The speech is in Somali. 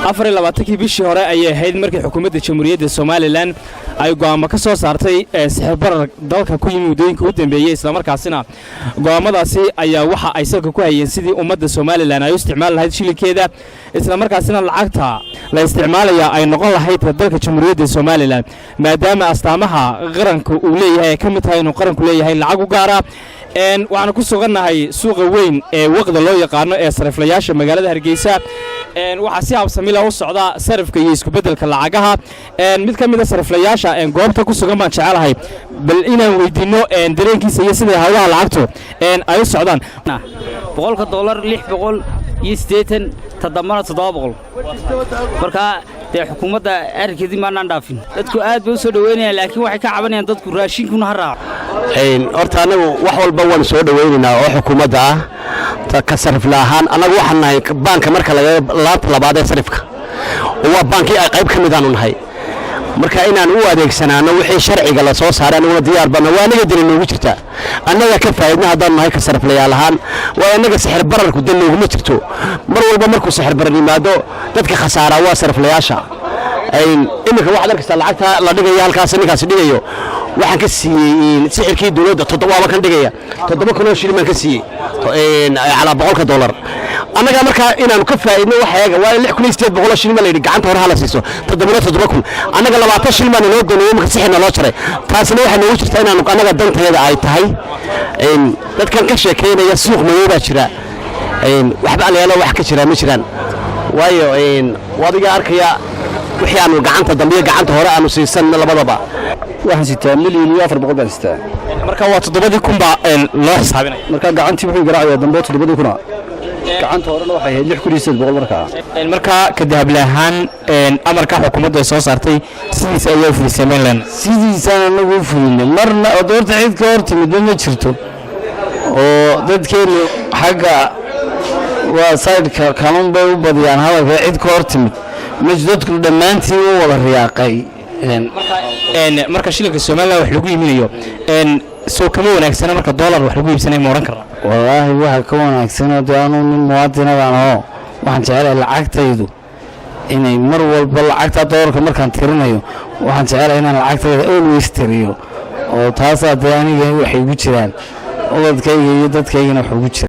24 bishii hore ayay ahayd markii xukuumadda Jamhuuriyadda Soomaaliland ay go'aamo ka soo saartay sixir barar dalka ku yimid wadooyinka u dambeeyay isla markaasina go'aamadaasi ayaa waxa ay salka ku hayeen sidii ummadda Soomaaliland ay u isticmaal lahayd shilkeeda isla markaasina lacagta la isticmaalaya ay noqon lahayd dalka Jamhuuriyadda Soomaaliland maadaama astaamaha qaranka uu leeyahay ka mid tahay inuu qaranku leeyahay lacag u gaar ah waxaan ku sugannahay suuqa weyn ee waqda loo yaqaano ee sariflayaasha magaalada Hargeysa waxa si habsami leh u socda sarifka iyo isku bedelka lacagaha mid ka mid ah sariflayaasha goobta ku sugan baan jecelahay bal inaan weydiino dareenkiisa iyo sida hawlaha lacagtu ay u socdaan $100 680 tadamana 700 marka xukuumadda arkeedii ma aan dhaafin dadku aad bay u soo dhaweynayaan laakiin waxay ka cabanayaan dadku raashinkuna haraac horta anagu wax walba waan soo dhaweynaynaa oo xukuumadda ah ka sarif laahaan anagu waxaan nahay banka marka laanta labaad ee sarifka waa banki ay qayb ka mid aanu nahay marka inaan u adeegsanaano wixii sharciga la soo saaray anagu diyaar bana waa anaga dilin ugu jirta anaga ka faa'iidna haddaan nahay ka sariflayaal ahaan waa anaga sixir bararku dan ugu jirto mar walba markuu sixir barar yimaado dadka khasaara waa sariflayaasha imika waxaad arkaysaa lacagta la dhigayo halkaas ninkaas dhigayo waxaan ka siiyey sixirkii dawladda 7 kan dhigaya 7,000 shilin baan ka siiyey على $100 أنا مركا إن أنا كفى إنه واحد ولا كل يستيد بقول شيء ما لي قعنت ورا على سيسو تدبركم أنا قال 14 ما نود نوم كسحنا لا شري تاسنا واحد نوش تاني أنا قدمت هذا عيتهاي إن تذكر كشة كينا يسوق ما يباشر إن واحد على يلا واحد كشرة مشران وايو إن وضيع أركيا وحيانو قعنت ضمير قعنت ورا أنا سيسنا لبضبا waxaan sitaa milyan iyo 400 baan sitaa marka waa 7,000 baa loo xisaabinay marka gacantii wuxuu garaacayaa dambe 7,000 gacanta horena waxay ahayd 6,700 marka ka dahab lahaan amarka xukuumadda soo saartay sidiisa ay u fiirsameen sidiisa anagu fulinay marna doorta cid ka hortimid ma jirto oo dadkeenu xagga waa side-ka kaman bay u badiyaan hadalka cid ka hortimid dadku dhamaantii u wada riyaaqay marka shilinka Soomaaliland wax lagu iibinayo soo kama wanaagsana marka dollar wax lagu iibsanay ma oran karnaa wallahi waxa ka wanaagsan oo aanu nin muwaadinadaan oo waxaan jecelahay lacagtaydu inay mar walba lacagta dollarka markaan tirinayo waxaan jecelahay inaan lacagtayda always tiriyo oo taas aniga waxay ugu jiraan dadkayga iyo dadkaygana wax ugu jiraan